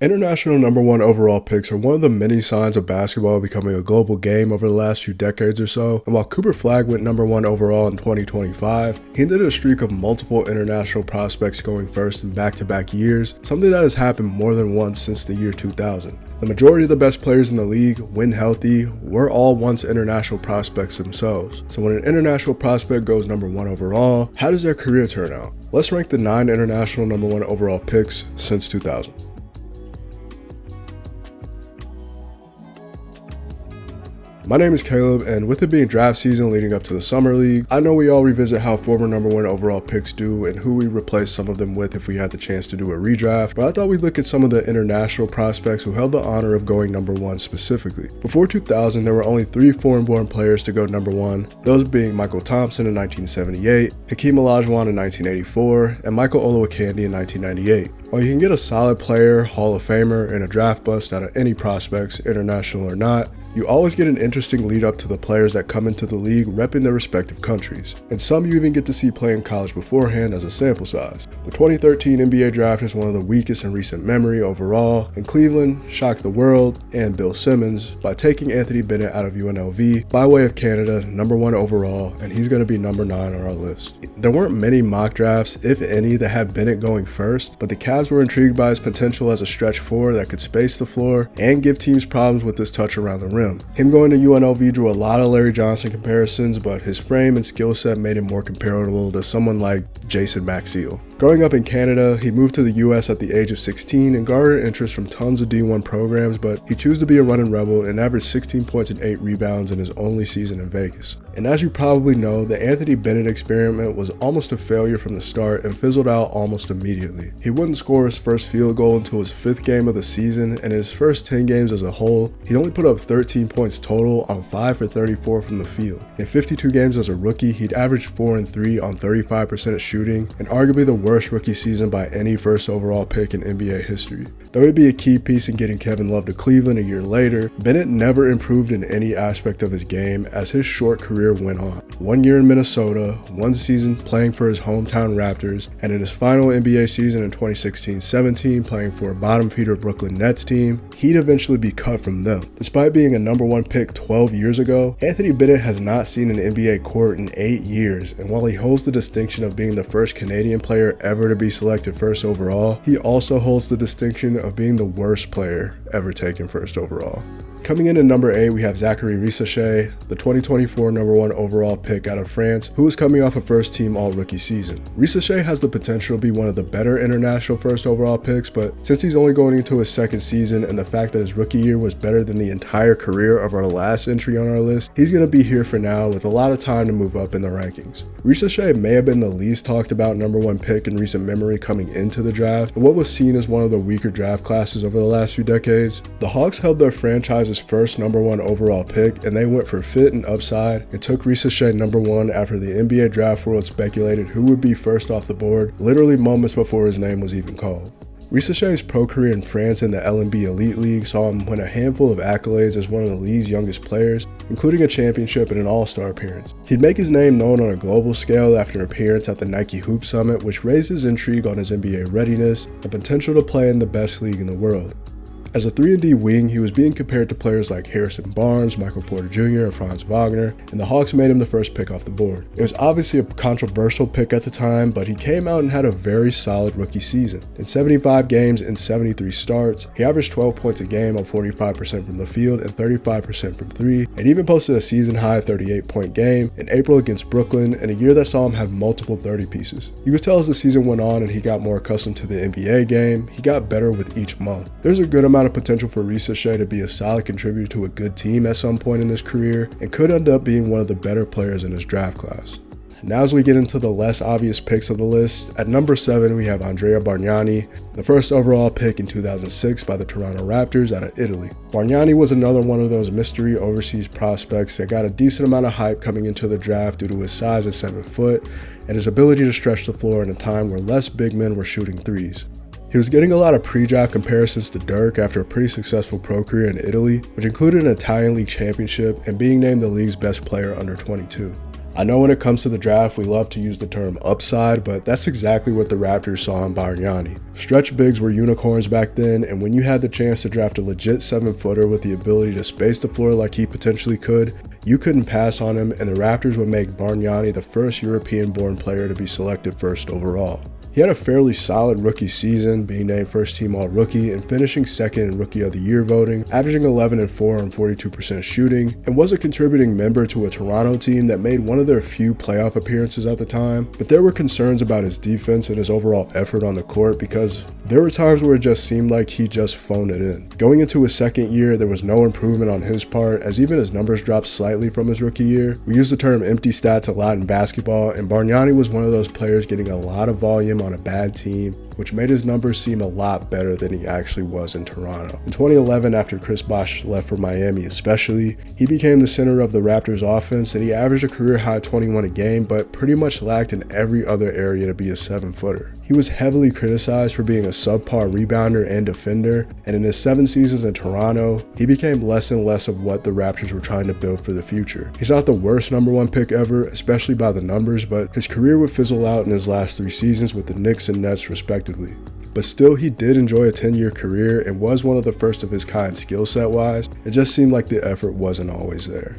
International number one overall picks are one of the many signs of basketball becoming a global game over the last few decades or so, and while Cooper Flagg went number one overall in 2025, he ended a streak of multiple international prospects going first in back-to-back years, something that has happened more than once since the year 2000. The majority of the best players in the league, when healthy, were all once international prospects themselves. So when an international prospect goes number one overall, how does their career turn out? Let's rank the 9 international number one overall picks since 2000. My name is Caleb, and with it being draft season leading up to the Summer League, I know we all revisit how former number one overall picks do and who we replace some of them with if we had the chance to do a redraft, but I thought we'd look at some of the international prospects who held the honor of going number one specifically. Before 2000, there were only 3 foreign-born players to go number one, those being Michael Thompson in 1978, Hakeem Olajuwon in 1984, and Michael Olowokandi in 1998. While you can get a solid player, Hall of Famer, and a draft bust out of any prospects, international or not, you always get an interesting lead up to the players that come into the league repping their respective countries, and some you even get to see play in college beforehand as a sample size. The 2013 NBA draft is one of the weakest in recent memory overall, and Cleveland shocked the world and Bill Simmons by taking Anthony Bennett out of UNLV by way of Canada, number one overall, and he's going to be number 9 on our list. There weren't many mock drafts, if any, that had Bennett going first, but the Cavs were intrigued by his potential as a stretch 4 that could space the floor and give teams problems with his touch around the rim. Him going to UNLV drew a lot of Larry Johnson comparisons, but his frame and skill set made him more comparable to someone like Jason Maxiell. Growing up in Canada, he moved to the US at the age of 16 and garnered interest from tons of D1 programs, but he chose to be a running rebel and averaged 16 points and 8 rebounds in his only season in Vegas. And as you probably know, the Anthony Bennett experiment was almost a failure from the start and fizzled out almost immediately. He wouldn't score his first field goal until his 5th game of the season, and in his first 10 games as a whole, he only put up 13 points total on 5 for 34 from the field. In 52 games as a rookie, he'd averaged 4 and 3 on 35% of shooting, and arguably the worst rookie season by any first overall pick in NBA history. Though he'd be a key piece in getting Kevin Love to Cleveland a year later, Bennett never improved in any aspect of his game as his short career went on. 1 year in Minnesota, 1 season playing for his hometown Raptors, and in his final NBA season in 2016-17 playing for a bottom feeder Brooklyn Nets team, he'd eventually be cut from them. Despite being a number 1 pick 12 years ago, Anthony Bennett has not seen an NBA court in 8 years, and while he holds the distinction of being the first Canadian player ever to be selected first overall, he also holds the distinction of being the worst player ever taken first overall. Coming in at number 8, we have Zachary Risacher, the 2024 number 1 overall pick out of France, who is coming off a first-team all-rookie season. Risacher has the potential to be one of the better international first overall picks, but since he's only going into his 2nd season and the fact that his rookie year was better than the entire career of our last entry on our list, he's going to be here for now with a lot of time to move up in the rankings. Risacher may have been the least talked about number 1 pick in recent memory coming into the draft, but what was seen as one of the weaker draft classes over the last few decades. The Hawks held their franchise's first number 1 overall pick, and they went for fit and upside and took Risacher number 1 after the NBA draft world speculated who would be first off the board literally moments before his name was even called. Risacher's pro career in France in the LNB Elite League saw him win a handful of accolades as one of the league's youngest players, including a championship and an all-star appearance. He'd make his name known on a global scale after an appearance at the Nike Hoop Summit, which raised his intrigue on his NBA readiness and potential to play in the best league in the world. As a 3-and-D wing, he was being compared to players like Harrison Barnes, Michael Porter Jr., and Franz Wagner, and the Hawks made him the first pick off the board. It was obviously a controversial pick at the time, but he came out and had a very solid rookie season. In 75 games and 73 starts, he averaged 12 points a game on 45% from the field and 35% from 3, and even posted a season-high 38-point game in April against Brooklyn, in a year that saw him have multiple 30-pieces. You could tell as the season went on and he got more accustomed to the NBA game, he got better with each month. There's a good amount of potential for Risacher to be a solid contributor to a good team at some point in his career and could end up being one of the better players in his draft class. Now as we get into the less obvious picks of the list, at number 7 we have Andrea Bargnani, the first overall pick in 2006 by the Toronto Raptors out of Italy. Bargnani was another one of those mystery overseas prospects that got a decent amount of hype coming into the draft due to his size at 7 foot and his ability to stretch the floor in a time where less big men were shooting threes. He was getting a lot of pre-draft comparisons to Dirk after a pretty successful pro career in Italy, which included an Italian League championship and being named the league's best player under 22. I know when it comes to the draft, we love to use the term upside, but that's exactly what the Raptors saw in Bargnani. Stretch bigs were unicorns back then, and when you had the chance to draft a legit 7-footer with the ability to space the floor like he potentially could, you couldn't pass on him, and the Raptors would make Bargnani the first European-born player to be selected first overall. He had a fairly solid rookie season, being named first team all-rookie and finishing second in Rookie of the Year voting, averaging 11-4 on 42% shooting, and was a contributing member to a Toronto team that made one of their few playoff appearances at the time. But there were concerns about his defense and his overall effort on the court because there were times where it just seemed like he just phoned it in. Going into his second year, there was no improvement on his part, as even his numbers dropped slightly from his rookie year. We use the term empty stats a lot in basketball, and Bargnani was one of those players getting a lot of volume on a bad team, which made his numbers seem a lot better than he actually was in Toronto. In 2011, after Chris Bosh left for Miami especially, he became the center of the Raptors offense, and he averaged a career-high 21 a game, but pretty much lacked in every other area to be a 7-footer. He was heavily criticized for being a subpar rebounder and defender, and in his 7 seasons in Toronto, he became less and less of what the Raptors were trying to build for the future. He's not the worst #1 pick ever, especially by the numbers, but his career would fizzle out in his last 3 seasons with the Knicks and Nets respectively. But still, he did enjoy a 10-year career and was one of the first of his kind skill set wise. It just seemed like the effort wasn't always there.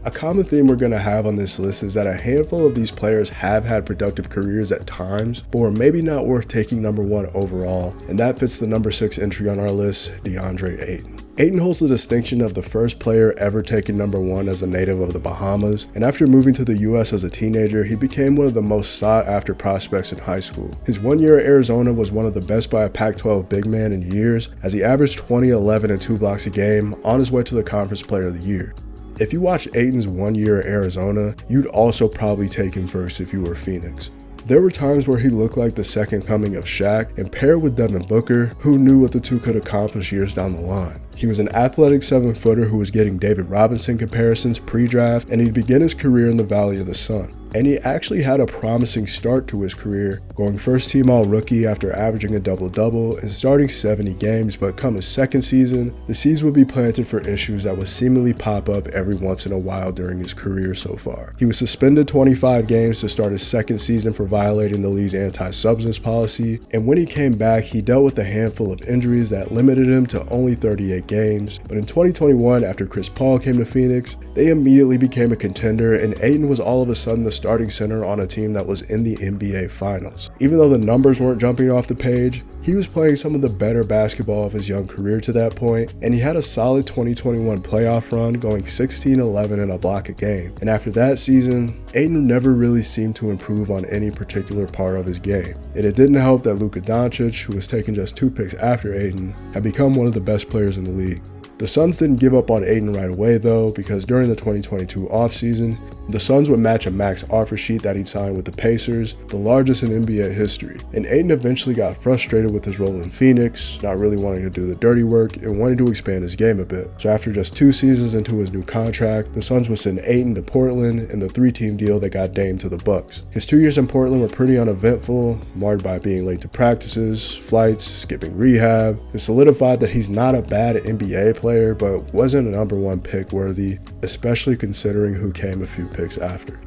A common theme we're going to have on this list is that a handful of these players have had productive careers at times, but were maybe not worth taking #1 overall, and that fits the number 6 entry on our list, DeAndre Ayton. Ayton holds the distinction of the first player ever taken #1 as a native of the Bahamas, and after moving to the US as a teenager, he became one of the most sought after prospects in high school. His 1 year at Arizona was one of the best by a Pac-12 big man in years, as he averaged 20, 11, and 2 blocks a game on his way to the Conference Player of the Year. If you watch Ayton's 1 year at Arizona, you'd also probably take him first if you were Phoenix. There were times where he looked like the second coming of Shaq, and paired with Devin Booker, who knew what the two could accomplish years down the line. He was an athletic 7-footer who was getting David Robinson comparisons pre-draft, and he'd begin his career in the Valley of the Sun. And he actually had a promising start to his career, going first team all-rookie after averaging a double-double and starting 70 games, but come his second season, the seeds would be planted for issues that would seemingly pop up every once in a while during his career so far. He was suspended 25 games to start his second season for violating the league's anti-substance policy, and when he came back, he dealt with a handful of injuries that limited him to only 38 games. But in 2021, after Chris Paul came to Phoenix, they immediately became a contender, and Ayton was all of a sudden the starting center on a team that was in the NBA Finals. Even though the numbers weren't jumping off the page, he was playing some of the better basketball of his young career to that point, and he had a solid 2021 playoff run, going 16, 11, and a block a game. And after that season, Ayton never really seemed to improve on any particular part of his game. And it didn't help that Luka Doncic, who was taken just 2 picks after Ayton, had become one of the best players in the league. The Suns didn't give up on Ayton right away though, because during the 2022 offseason, the Suns would match a max offer sheet that he'd signed with the Pacers, the largest in NBA history. And Ayton eventually got frustrated with his role in Phoenix, not really wanting to do the dirty work and wanting to expand his game a bit. So after just 2 seasons into his new contract, the Suns would send Ayton to Portland in the 3-team deal that got Dame to the Bucks. His 2 years in Portland were pretty uneventful, marred by being late to practices, flights, skipping rehab. It solidified that he's not a bad NBA player, but wasn't a #1 pick worthy, especially considering who came a few picks after.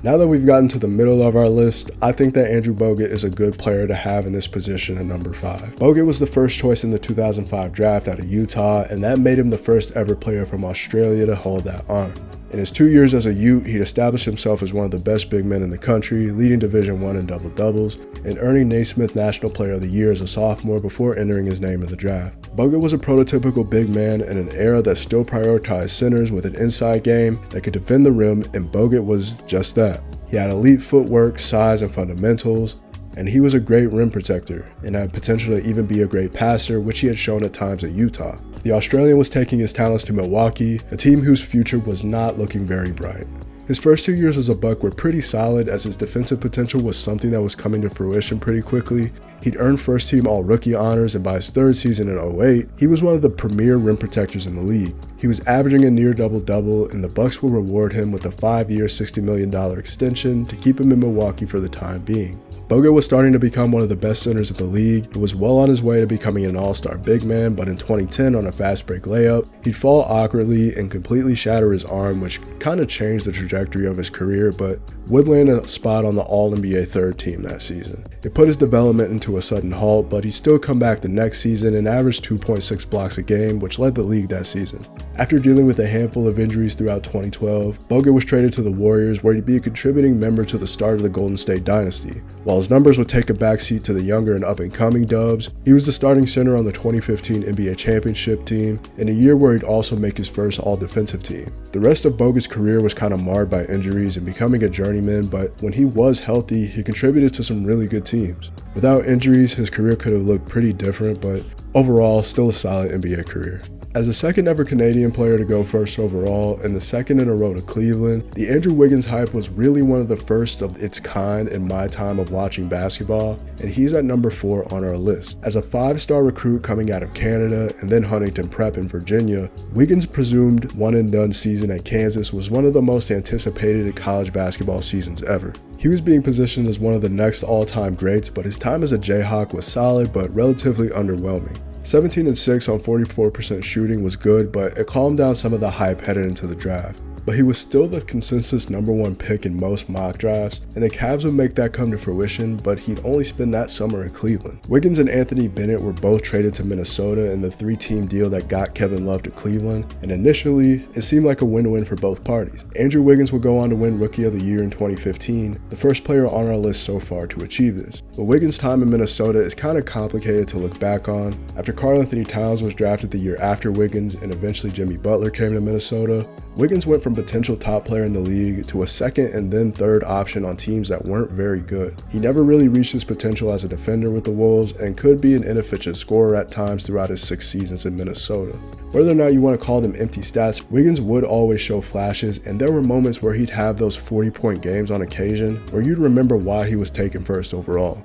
Now that we've gotten to the middle of our list, I think that Andrew Bogut is a good player to have in this position at number 5. Bogut was the first choice in the 2005 draft out of Utah, and that made him the first ever player from Australia to hold that honor. In his 2 years as a Ute, he'd established himself as one of the best big men in the country, leading Division I in double-doubles, and earning Naismith National Player of the Year as a sophomore before entering his name in the draft. Bogut was a prototypical big man in an era that still prioritized centers with an inside game that could defend the rim, and Bogut was just that. He had elite footwork, size, and fundamentals, and he was a great rim protector and had potential to even be a great passer, which he had shown at times at Utah. The Australian was taking his talents to Milwaukee, a team whose future was not looking very bright. His first 2 years as a Buck were pretty solid, as his defensive potential was something that was coming to fruition pretty quickly. He'd earned first team all-rookie honors, and by his 3rd season in 08, he was one of the premier rim protectors in the league. He was averaging a near double-double, and the Bucks will reward him with a 5-year, $60 million extension to keep him in Milwaukee for the time being. Bogut was starting to become one of the best centers in the league. He was well on his way to becoming an all-star big man, but in 2010 on a fast break layup, he'd fall awkwardly and completely shatter his arm, which kind of changed the trajectory of his career, but would land a spot on the All-NBA third team that season. It put his development into a sudden halt, but he still come back the next season and averaged 2.6 blocks a game, which led the league that season. After dealing with a handful of injuries throughout 2012, Bogut was traded to the Warriors, where he'd be a contributing member to the start of the Golden State dynasty. While his numbers would take a backseat to the younger and up-and-coming Dubs, he was the starting center on the 2015 NBA championship team, in a year where he'd also make his first all-defensive team. The rest of Bogut's career was kind of marred by injuries and becoming a journeyman, but when he was healthy, he contributed to some really good teams. Without injuries, his career could have looked pretty different, but overall, still a solid NBA career. As the second ever Canadian player to go first overall and the second in a row to Cleveland, the Andrew Wiggins hype was really one of the first of its kind in my time of watching basketball, and he's at number 4 on our list. As a 5-star recruit coming out of Canada and then Huntington Prep in Virginia, Wiggins' presumed one-and-done season at Kansas was one of the most anticipated college basketball seasons ever. He was being positioned as one of the next all-time greats, but his time as a Jayhawk was solid but relatively underwhelming. 17-6 on 44% shooting was good, but it calmed down some of the hype headed into the draft. But he was still the consensus number 1 pick in most mock drafts, and the Cavs would make that come to fruition, but he'd only spend that summer in Cleveland. Wiggins and Anthony Bennett were both traded to Minnesota in the 3-team deal that got Kevin Love to Cleveland, and initially, it seemed like a win-win for both parties. Andrew Wiggins would go on to win Rookie of the Year in 2015, the first player on our list so far to achieve this. But Wiggins' time in Minnesota is kind of complicated to look back on. After Karl Anthony Towns was drafted the year after Wiggins and eventually Jimmy Butler came to Minnesota, Wiggins went from potential top player in the league to a second and then third option on teams that weren't very good. He never really reached his potential as a defender with the Wolves and could be an inefficient scorer at times throughout his 6 seasons in Minnesota. Whether or not you want to call them empty stats, Wiggins would always show flashes, and there were moments where he'd have those 40-point games on occasion where you'd remember why he was taken first overall.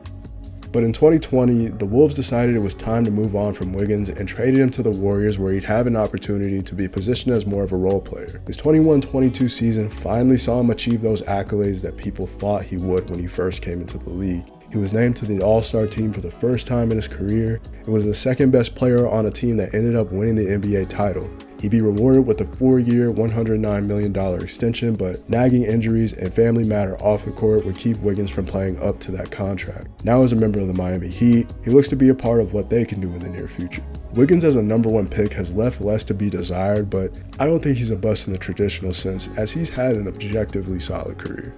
But in 2020, the Wolves decided it was time to move on from Wiggins and traded him to the Warriors, where he'd have an opportunity to be positioned as more of a role player. His 21-22 season finally saw him achieve those accolades that people thought he would when he first came into the league. He was named to the All-Star team for the first time in his career and was the second best player on a team that ended up winning the NBA title. He'd be rewarded with a 4-year, $109 million extension, but nagging injuries and family matter off the court would keep Wiggins from playing up to that contract. Now as a member of the Miami Heat, he looks to be a part of what they can do in the near future. Wiggins as a number 1 pick has left less to be desired, but I don't think he's a bust in the traditional sense, as he's had an objectively solid career.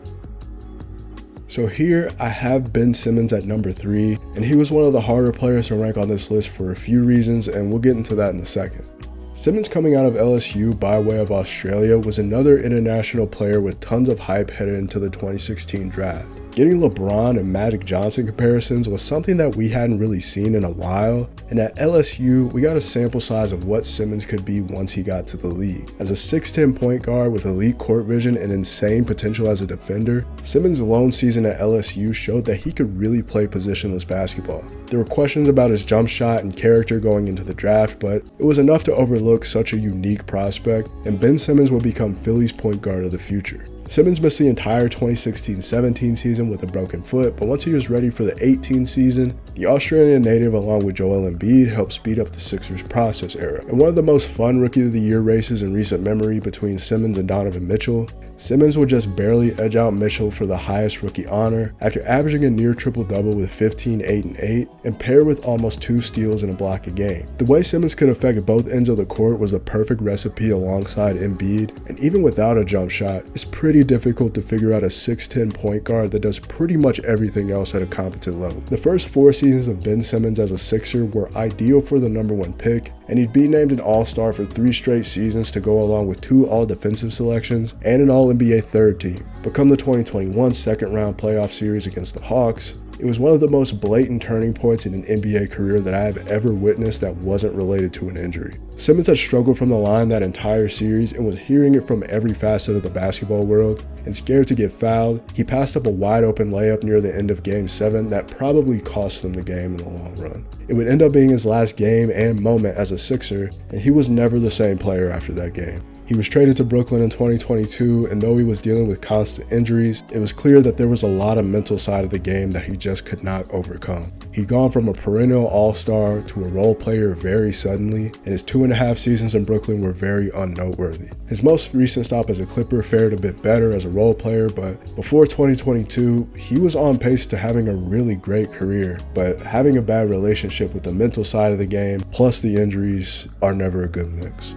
So here I have Ben Simmons at number 3, and he was one of the harder players to rank on this list for a few reasons, and we'll get into that in a second. Simmons, coming out of LSU by way of Australia, was another international player with tons of hype headed into the 2016 draft. Getting LeBron and Magic Johnson comparisons was something that we hadn't really seen in a while, and at LSU, we got a sample size of what Simmons could be once he got to the league. As a 6'10" point guard with elite court vision and insane potential as a defender, Simmons' lone season at LSU showed that he could really play positionless basketball. There were questions about his jump shot and character going into the draft, but it was enough to overlook such a unique prospect, and Ben Simmons would become Philly's point guard of the future. Simmons missed the entire 2016-17 season with a broken foot, but once he was ready for the 18 season, the Australian native along with Joel Embiid helped speed up the Sixers' process era. In one of the most fun Rookie of the Year races in recent memory between Simmons and Donovan Mitchell, Simmons would just barely edge out Mitchell for the highest rookie honor after averaging a near triple-double with 15, 8, and 8, and paired with almost 2 steals and a block a game. The way Simmons could affect both ends of the court was the perfect recipe alongside Embiid, and even without a jump shot, it's pretty difficult to figure out a 6'10" point guard that does pretty much everything else at a competent level. The first 4 seasons of Ben Simmons as a Sixer were ideal for the number 1 pick, and he'd be named an All-Star for 3 straight seasons to go along with 2 All-Defensive selections and an All-NBA third team. But come the 2021 second-round playoff series against the Hawks, it was one of the most blatant turning points in an NBA career that I have ever witnessed that wasn't related to an injury. Simmons had struggled from the line that entire series and was hearing it from every facet of the basketball world, and scared to get fouled, he passed up a wide open layup near the end of Game 7 that probably cost him the game in the long run. It would end up being his last game and moment as a Sixer, and he was never the same player after that game. He was traded to Brooklyn in 2022, and though he was dealing with constant injuries, it was clear that there was a lot of mental side of the game that he just could not overcome. He'd gone from a perennial all-star to a role player very suddenly, and his 2.5 seasons in Brooklyn were very unnoteworthy. His most recent stop as a Clipper fared a bit better as a role player, but before 2022, he was on pace to having a really great career, but having a bad relationship with the mental side of the game, plus the injuries, are never a good mix.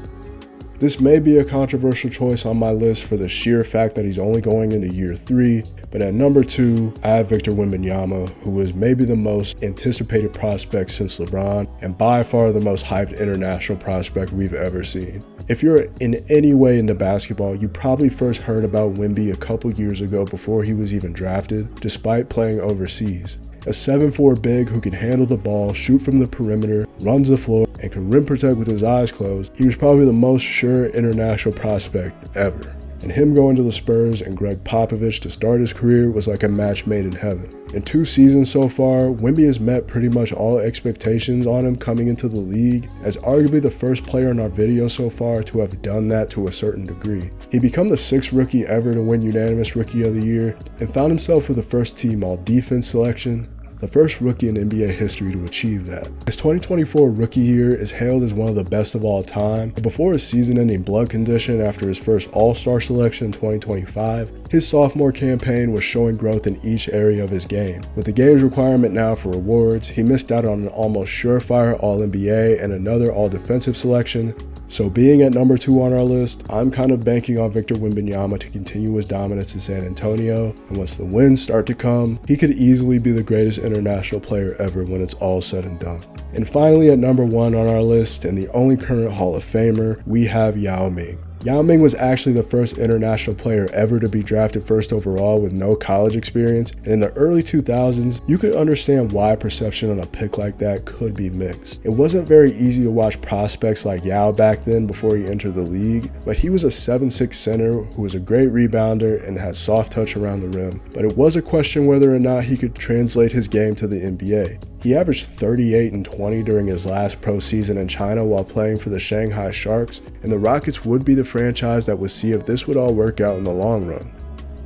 This may be a controversial choice on my list for the sheer fact that he's only going into year 3, but at number 2, I have Victor Wembanyama, who was maybe the most anticipated prospect since LeBron, and by far the most hyped international prospect we've ever seen. If you're in any way into basketball, you probably first heard about Wemby a couple years ago before he was even drafted, despite playing overseas. A 7'4" big who can handle the ball, shoot from the perimeter, runs the floor, and can rim protect with his eyes closed, he was probably the most sure international prospect ever. And him going to the Spurs and Greg Popovich to start his career was like a match made in heaven. In 2 seasons so far, Wemby has met pretty much all expectations on him coming into the league, as arguably the first player in our video so far to have done that to a certain degree. He became the 6th rookie ever to win unanimous Rookie of the Year, and found himself with a first-team All-Defense selection, the first rookie in NBA history to achieve that. His 2024 rookie year is hailed as one of the best of all time, but before his season-ending blood condition after his first All-Star selection in 2025, his sophomore campaign was showing growth in each area of his game. With the game's requirement now for awards, he missed out on an almost surefire All-NBA and another All-Defensive selection. So being at number 2 on our list, I'm kind of banking on Victor Wembanyama to continue his dominance in San Antonio, and once the wins start to come, he could easily be the greatest international player ever when it's all said and done. And finally at number 1 on our list, and the only current Hall of Famer, we have Yao Ming. Yao Ming was actually the first international player ever to be drafted first overall with no college experience, and in the early 2000s, you could understand why perception on a pick like that could be mixed. It wasn't very easy to watch prospects like Yao back then before he entered the league, but he was a 7'6" center who was a great rebounder and had soft touch around the rim. But it was a question whether or not he could translate his game to the NBA. He averaged 38 and 20 during his last pro season in China while playing for the Shanghai Sharks, and the Rockets would be the franchise that would see if this would all work out in the long run.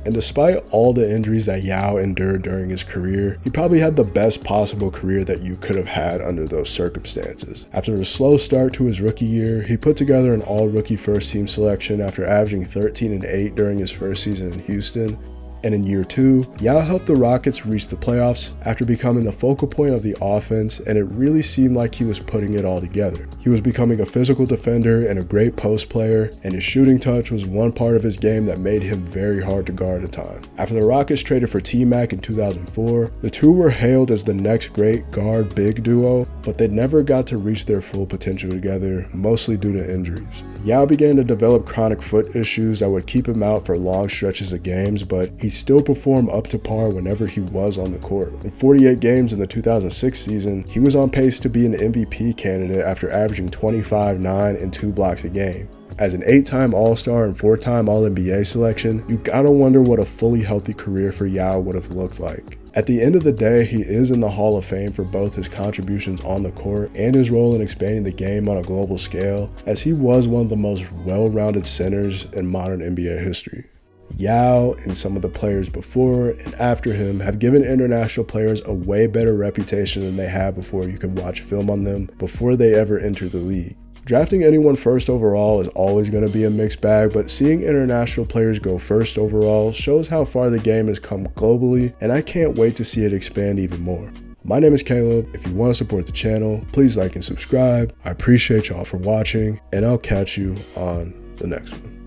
And despite all the injuries that Yao endured during his career, he probably had the best possible career that you could have had under those circumstances. After a slow start to his rookie year, he put together an all-rookie first-team selection after averaging 13 and 8 during his first season in Houston. And in year 2, Yao helped the Rockets reach the playoffs after becoming the focal point of the offense, and it really seemed like he was putting it all together. He was becoming a physical defender and a great post player, and his shooting touch was one part of his game that made him very hard to guard at times. After the Rockets traded for T-Mac in 2004, the two were hailed as the next great guard-big duo, but they never got to reach their full potential together, mostly due to injuries. Yao began to develop chronic foot issues that would keep him out for long stretches of games, but he still performed up to par whenever he was on the court. In 48 games in the 2006 season, he was on pace to be an MVP candidate after averaging 25, 9, and 2 blocks a game. As an 8-time All-Star and 4-time All-NBA selection, you gotta wonder what a fully healthy career for Yao would have looked like. At the end of the day, he is in the Hall of Fame for both his contributions on the court and his role in expanding the game on a global scale, as he was one of the most well-rounded centers in modern NBA history. Yao and some of the players before and after him have given international players a way better reputation than they had before you could watch film on them before they ever entered the league. Drafting anyone first overall is always going to be a mixed bag, but seeing international players go first overall shows how far the game has come globally, and I can't wait to see it expand even more. My name is Caleb. If you want to support the channel, please like and subscribe. I appreciate y'all for watching, and I'll catch you on the next one.